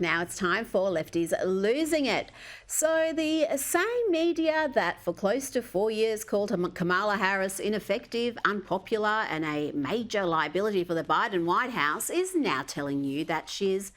Now it's time for Lefties Losing It. So the same media that for close to 4 years called Kamala Harris ineffective, unpopular and a major liability for the Biden White House is now telling you that she is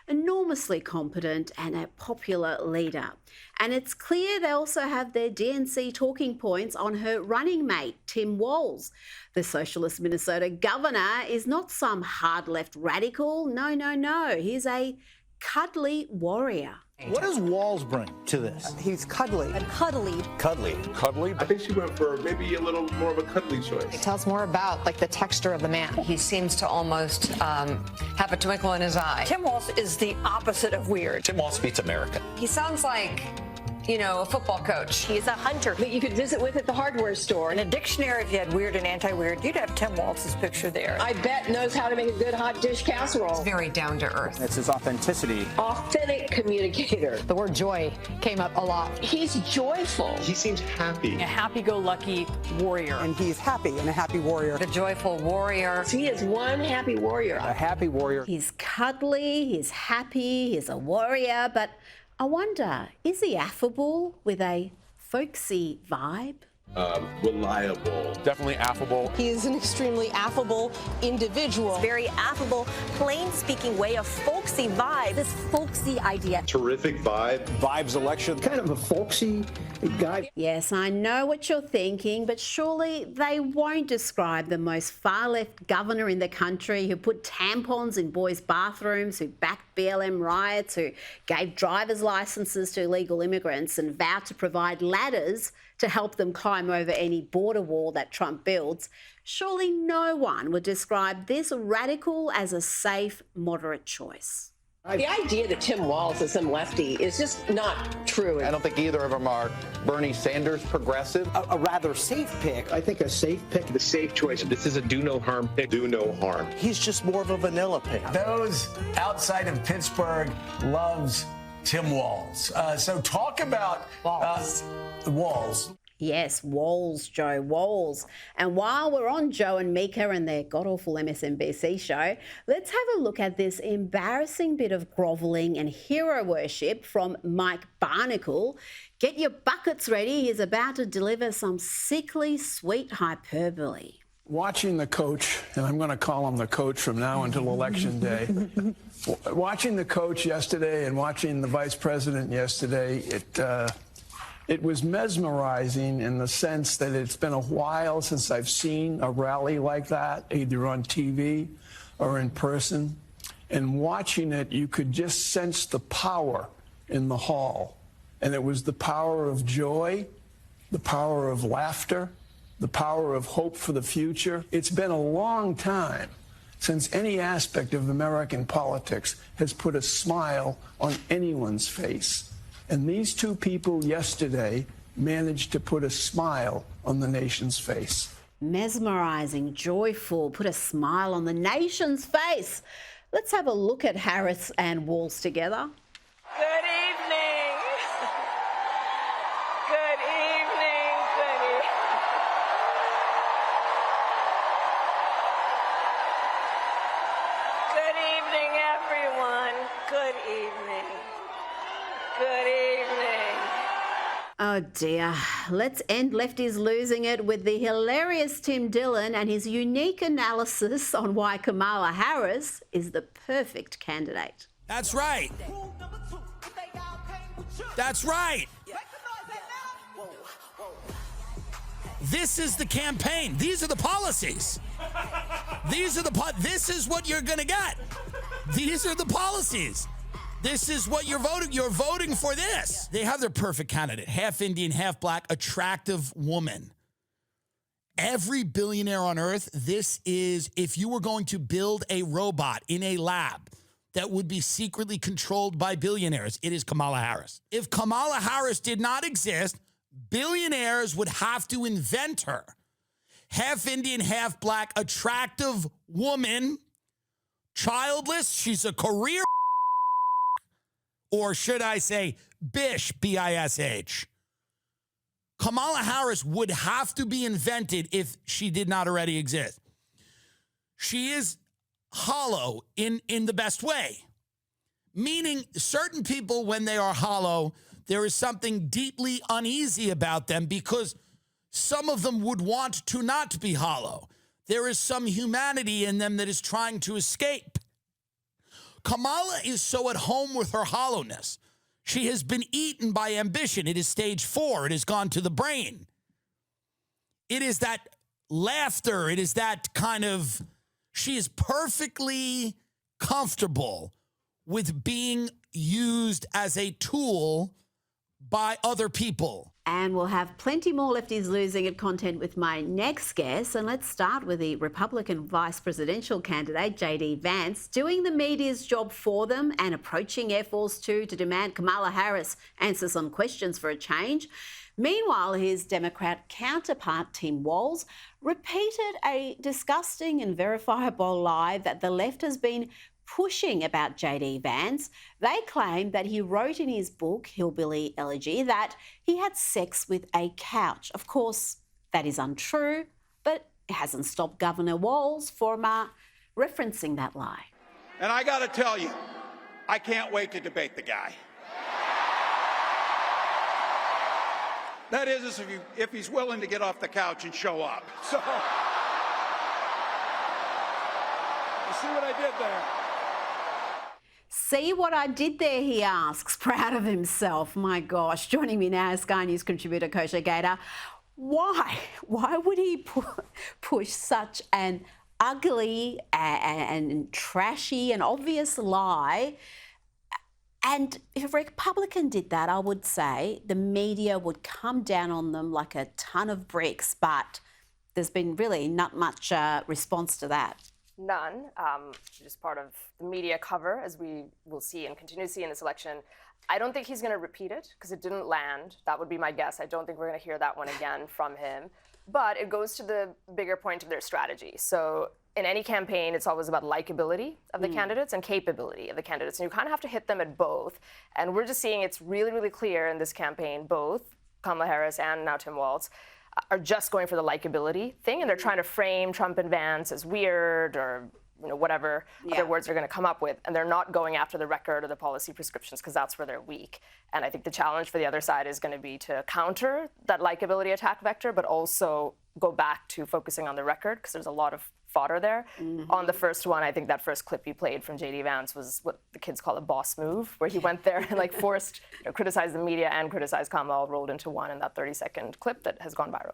enormously competent and a popular leader. And it's clear they also have their DNC talking points on her running mate, Tim Walz. The socialist Minnesota governor is not some hard left radical. No. He's a cuddly warrior. What does Walz bring to this? He's cuddly. And cuddly. Cuddly. Cuddly? I think she went for maybe a little more of a cuddly choice. It tells more about the texture of the man. He seems to almost have a twinkle in his eye. Tim Walz is the opposite of weird. Tim Walz beats America. He sounds like, a football coach. He's a hunter that you could visit with at the hardware store. In a dictionary, if you had weird and anti-weird, you'd have Tim Walz's picture there. I bet knows how to make a good hot dish casserole. He's very down to earth. It's his authenticity. Authentic communicator. The word joy came up a lot. He's joyful. He seems happy. A happy-go-lucky warrior. And he's happy and a happy warrior. The joyful warrior. He is one happy warrior. A happy warrior. He's cuddly, he's happy, he's a warrior, but I wonder, is he affable with a folksy vibe? Reliable. Definitely affable. He is an extremely affable individual. Very affable, plain-speaking way, a folksy vibe. This folksy idea. Terrific vibe. Vibes election. Kind of a folksy guy. Yes, I know what you're thinking, but surely they won't describe the most far-left governor in the country who put tampons in boys' bathrooms, who backed BLM riots, who gave driver's licenses to illegal immigrants and vowed to provide ladders to help them climb over any border wall that Trump builds. Surely no one would describe this radical as a safe, moderate choice. The idea that Tim Walz is some lefty is just not true. I don't think either of them are Bernie Sanders progressive. A rather safe pick. I think a safe pick. The safe choice. This is a do no harm pick. Do no harm. He's just more of a vanilla pick. Those outside of Pittsburgh loves Tim Walz. So talk about Walz. Yes, Walz, Joe Walz. And while we're on Joe and Mika and their god-awful MSNBC show, let's have a look at this embarrassing bit of grovelling and hero worship from Mike Barnacle. Get your buckets ready. He's about to deliver some sickly sweet hyperbole. Watching the coach, and I'm going to call him the coach from now until Election Day, watching the coach yesterday and watching the vice president yesterday, it was mesmerizing in the sense that it's been a while since I've seen a rally like that, either on TV or in person. And watching it, you could just sense the power in the hall. And it was the power of joy, the power of laughter, the power of hope for the future. It's been a long time since any aspect of American politics has put a smile on anyone's face. And these two people yesterday managed to put a smile on the nation's face. Mesmerizing, joyful, put a smile on the nation's face. Let's have a look at Harris and Walz together. Good evening. Good evening. Good evening. Good evening, everyone. Good evening. Good evening. Oh dear. Let's end Lefties Losing It with the hilarious Tim Dillon and his unique analysis on why Kamala Harris is the perfect candidate. That's right. That's right. This is the campaign. These are the policies. This is what you're going to get. These are the policies. This is what you're voting. You're voting for this. They have their perfect candidate. Half Indian, half black, attractive woman. Every billionaire on earth, this is, if you were going to build a robot in a lab that would be secretly controlled by billionaires, it is Kamala Harris. If Kamala Harris did not exist, billionaires would have to invent her. Half Indian, half black, attractive woman, childless. She's a career, or should I say bish, B-I-S-H. Kamala Harris would have to be invented if she did not already exist. She is hollow in the best way, Meaning certain people, when they are hollow, there is something deeply uneasy about them because some of them would want to not be hollow. There is some humanity in them that is trying to escape. Kamala is so at home with her hollowness. She has been eaten by ambition. It is stage 4. It has gone to the brain. It is that laughter. It is that kind of, she is perfectly comfortable with being used as a tool by other people. And we'll have plenty more Lefties Losing It content with my next guest. And let's start with the Republican vice presidential candidate, JD Vance, doing the media's job for them and approaching Air Force 2 to demand Kamala Harris answer some questions for a change. Meanwhile, his Democrat counterpart, Tim Walz, repeated a disgusting and verifiable lie that the left has been pushing about JD Vance. They claim that he wrote in his book, Hillbilly Elegy, that he had sex with a couch. Of course, that is untrue, but it hasn't stopped Governor Walz from referencing that lie. And I got to tell you, I can't wait to debate the guy. That is, if he's willing to get off the couch and show up. So, you see what I did there? See what I did there, he asks, proud of himself. My gosh. Joining me now is Sky News contributor Kosha Gator. Why would he push such an ugly and trashy and obvious lie? And if a Republican did that, I would say the media would come down on them like a ton of bricks, but there's been really not much response to that. None, just part of the media cover, as we will see and continue to see in this election. I don't think he's going to repeat it because it didn't land. That would be my guess. I don't think we're going to hear that one again from him. But it goes to the bigger point of their strategy. So in any campaign, it's always about likability of the candidates and capability of the candidates. And you kind of have to hit them at both. And we're just seeing it's really, really clear in this campaign, both Kamala Harris and now Tim Walz are just going for the likability thing, and they're trying to frame Trump and Vance as weird or whatever other words they're going to come up with, and they're not going after the record or the policy prescriptions because that's where they're weak. And I think the challenge for the other side is going to be to counter that likability attack vector, but also go back to focusing on the record because there's a lot of fodder there. On the first one, I think that first clip you played from JD Vance was what the kids call a boss move, where he went there and forced, criticized the media and criticized Kamala all rolled into one in that 30-second clip that has gone viral.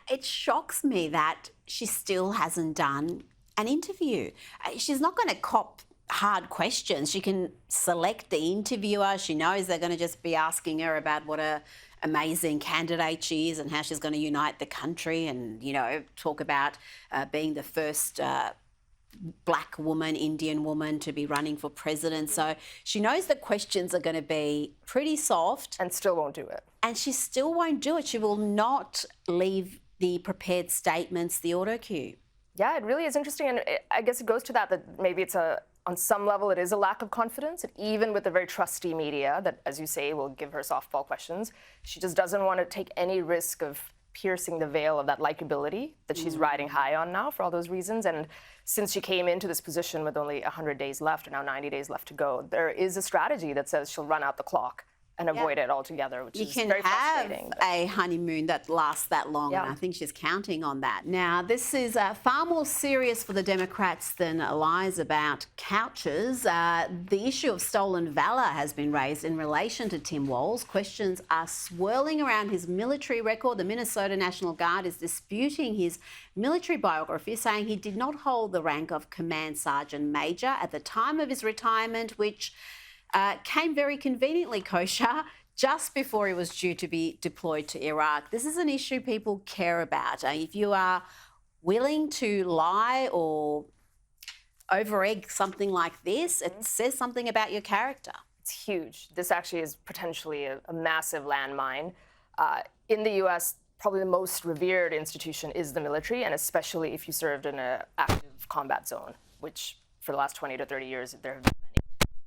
It shocks me that she still hasn't done an interview. She's not going to cop hard questions. She can select the interviewer. She knows they're going to just be asking her about what a amazing candidate she is and how she's going to unite the country and, talk about being the first black woman, Indian woman to be running for president. So she knows the questions are going to be pretty soft. And still won't do it. And she still won't do it. She will not leave the prepared statements, the auto cue. Yeah, it really is interesting. And I guess it goes to that maybe it's on some level, it is a lack of confidence. And even with the very trusty media that, as you say, will give her softball questions, she just doesn't want to take any risk of piercing the veil of that likability that she's riding high on now for all those reasons. And since she came into this position with only 100 days left, or now 90 days left to go, there is a strategy that says she'll run out the clock and avoid it altogether, which is very frustrating. You can have a honeymoon that lasts that long, and I think she's counting on that. Now, this is far more serious for the Democrats than lies about couches. The issue of stolen valour has been raised in relation to Tim Walz. Questions are swirling around his military record. The Minnesota National Guard is disputing his military biography, saying he did not hold the rank of Command Sergeant Major at the time of his retirement, which came very conveniently, Kosha, just before he was due to be deployed to Iraq. This is an issue people care about. If you are willing to lie or over-egg something like this, it says something about your character. It's huge. This actually is potentially a massive landmine. In the U.S., probably the most revered institution is the military, and especially if you served in an active combat zone, which for the last 20 to 30 years, there have been many.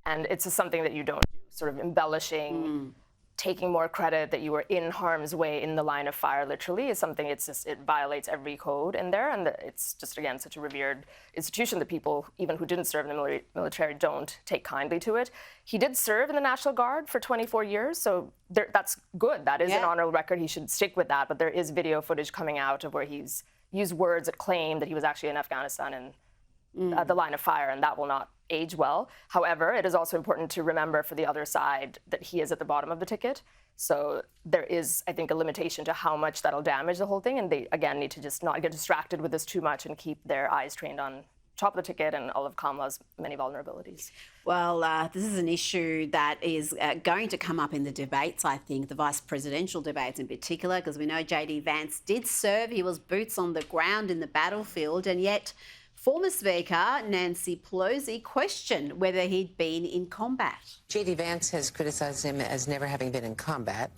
And it's just something that you don't do, sort of embellishing taking more credit that you were in harm's way in the line of fire literally is something, it violates every code in there, and it's just, again, such a revered institution that people, even who didn't serve in the military, don't take kindly to it. He did serve in the National Guard for 24 years, so that's good. That is an honorable record. He should stick with that, but there is video footage coming out of where he's used words that claim that he was actually in Afghanistan and the line of fire, and that will not age well. However, it is also important to remember for the other side that he is at the bottom of the ticket. So there is, I think, a limitation to how much that'll damage the whole thing. And they, again, need to just not get distracted with this too much and keep their eyes trained on top of the ticket and all of Kamala's many vulnerabilities. Well, this is an issue that is going to come up in the debates, I think, the vice presidential debates in particular, because we know JD Vance did serve. He was boots on the ground in the battlefield, and yet former Speaker Nancy Pelosi questioned whether he'd been in combat. JD Vance has criticized him as never having been in combat.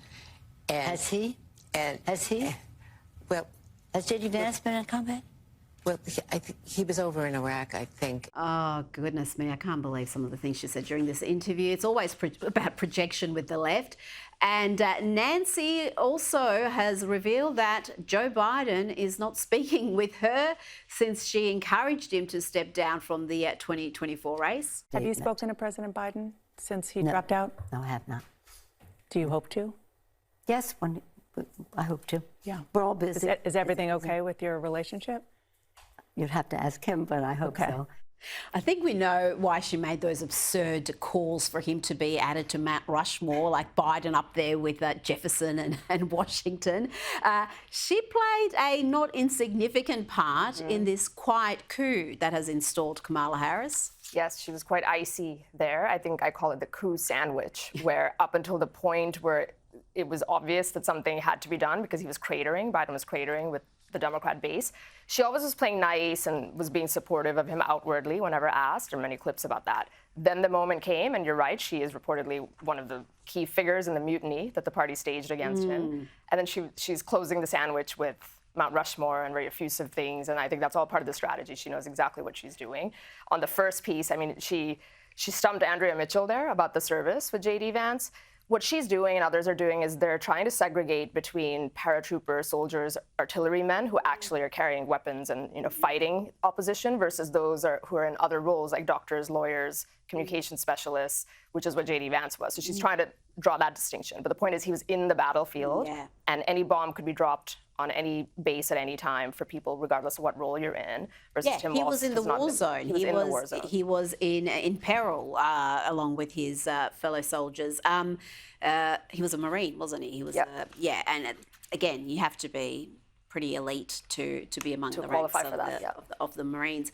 And, has he? Has he? Well, has JD Vance been in combat? Well, I think he was over in Iraq, I think. Oh, goodness me. I can't believe some of the things she said during this interview. It's always about projection with the left. And Nancy also has revealed that Joe Biden is not speaking with her since she encouraged him to step down from the 2024 race. Have you spoken to President Biden since he dropped out? No, I have not. Do you hope to? Yes, I hope to. Yeah. We're all busy. Is everything okay with your relationship? You'd have to ask him, but I hope so. I think we know why she made those absurd calls for him to be added to Mount Rushmore, like Biden up there with Jefferson and Washington. She played a not insignificant part in this quiet coup that has installed Kamala Harris. Yes, she was quite icy there. I think I call it the coup sandwich, where up until the point where it was obvious that something had to be done because he was cratering, Biden was cratering with the Democrat base. She always was playing nice and was being supportive of him outwardly whenever asked. There are many clips about that. Then the moment came, and you're right, she is reportedly one of the key figures in the mutiny that the party staged against him. And then she's closing the sandwich with Mount Rushmore and very effusive things, and I think that's all part of the strategy. She knows exactly what she's doing. On the first piece, I mean, she stumped Andrea Mitchell there about the service with JD Vance. What she's doing and others are doing is they're trying to segregate between paratroopers, soldiers, artillerymen who actually are carrying weapons and fighting opposition versus those who are in other roles like doctors, lawyers, communication specialists, which is what JD Vance was. So she's trying to draw that distinction. But the point is he was in the battlefield and any bomb could be dropped on any base at any time for people, regardless of what role you're in. Versus Tim Walz he was in the war zone. He was in the war zone. He was in peril along with his fellow soldiers. He was a Marine, wasn't he? He was, and again, you have to be pretty elite to be among the ranks of the Marines.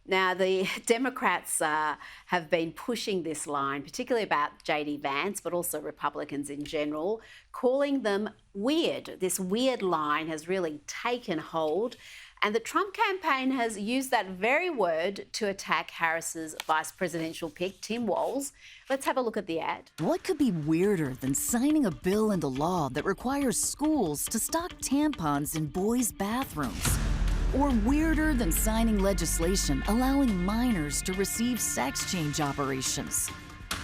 Now, the Democrats have been pushing this line, particularly about JD Vance, but also Republicans in general, calling them weird. This weird line has really taken hold. And the Trump campaign has used that very word to attack Harris's vice presidential pick, Tim Walz. Let's have a look at the ad. What could be weirder than signing a bill into law that requires schools to stock tampons in boys' bathrooms? Or weirder than signing legislation allowing minors to receive sex change operations?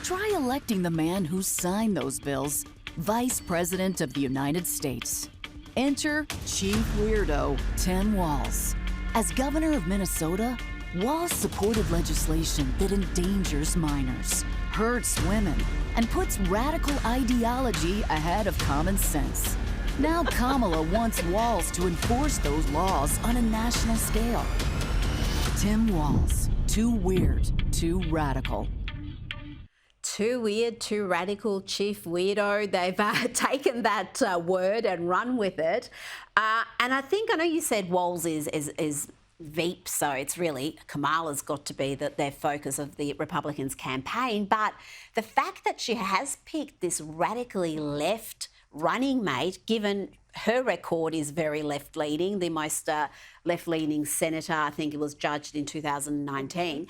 Try electing the man who signed those bills, Vice President of the United States. Enter Chief Weirdo Tim Walz. As governor of Minnesota, Walz supported legislation that endangers minors, hurts women, and puts radical ideology ahead of common sense. Now Kamala wants Walz to enforce those laws on a national scale. Tim Walz, too weird, too radical. Too weird, too radical, Chief Weirdo. They've taken that word and run with it. And I know you said Walz is Veep, so it's really Kamala's got to be their focus of the Republicans' campaign. But the fact that she has picked this radically left running mate, given her record is very left-leaning, the most left-leaning senator, I think it was judged in 2019,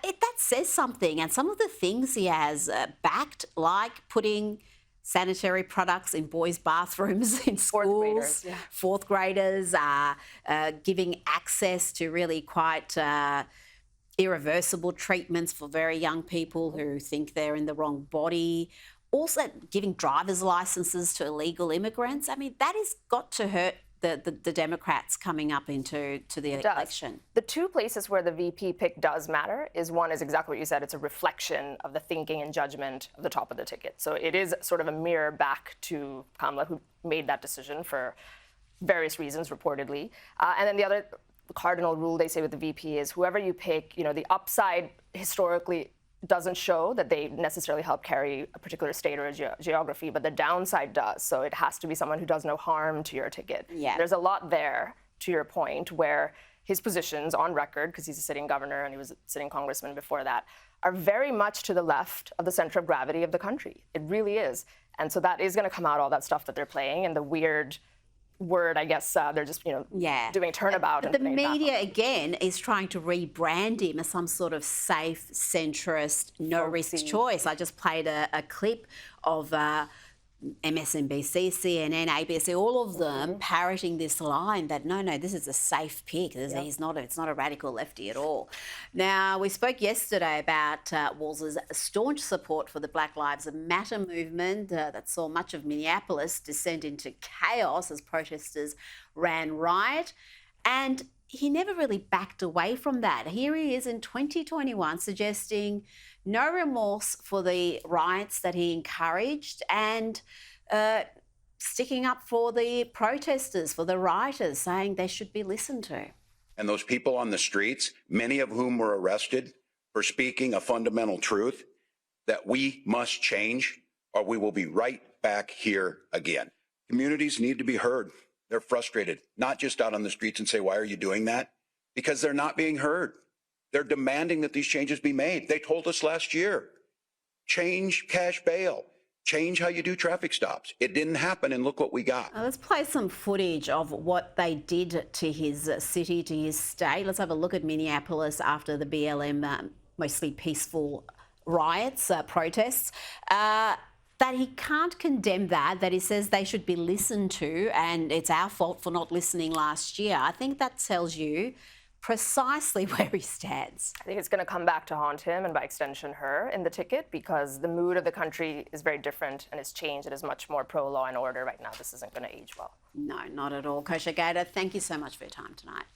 that says something. And some of the things he has backed, like putting sanitary products in boys' bathrooms in schools, fourth graders, giving access to really quite irreversible treatments for very young people who think they're in the wrong body. Also giving driver's licenses to illegal immigrants. I mean, that has got to hurt the Democrats coming up into the election. The two places where the VP pick does matter is one is exactly what you said. It's a reflection of the thinking and judgment of the top of the ticket. So it is sort of a mirror back to Kamala, who made that decision for various reasons, reportedly. And then the other cardinal rule they say with the VP is whoever you pick, the upside historically doesn't show that they necessarily help carry a particular state or a geography, but the downside does. So it has to be someone who does no harm to your ticket. Yeah. There's a lot there, to your point, where his positions on record, because he's a sitting governor and he was a sitting congressman before that, are very much to the left of the center of gravity of the country. It really is. And so that is going to come out, all that stuff that they're playing, and the weird word, I guess, they're just, doing turnabout. But the media, again, is trying to rebrand him as some sort of safe, centrist, no-risk choice. I just played a clip of MSNBC, CNN, ABC, all of them parroting this line that, no, this is a safe pick. It's not a radical lefty at all. Now, we spoke yesterday about Walz's staunch support for the Black Lives Matter movement that saw much of Minneapolis descend into chaos as protesters ran riot. And he never really backed away from that. Here he is in 2021 suggesting no remorse for the riots that he encouraged and sticking up for the protesters, for the rioters, saying they should be listened to. And those people on the streets, many of whom were arrested for speaking a fundamental truth, that we must change or we will be right back here again. Communities need to be heard. They're frustrated, not just out on the streets and say, why are you doing that? Because they're not being heard. They're demanding that these changes be made. They told us last year, change cash bail, change how you do traffic stops. It didn't happen, and look what we got. Let's play some footage of what they did to his city, to his state. Let's have a look at Minneapolis after the BLM, mostly peaceful riots, protests. That he can't condemn that he says they should be listened to, and it's our fault for not listening last year. I think that tells you precisely where he stands. I think it's going to come back to haunt him and by extension her in the ticket, because the mood of the country is very different and has changed. It is much more pro-law and order right now. This isn't going to age well. No, not at all. Kosher Gator, thank you so much for your time tonight.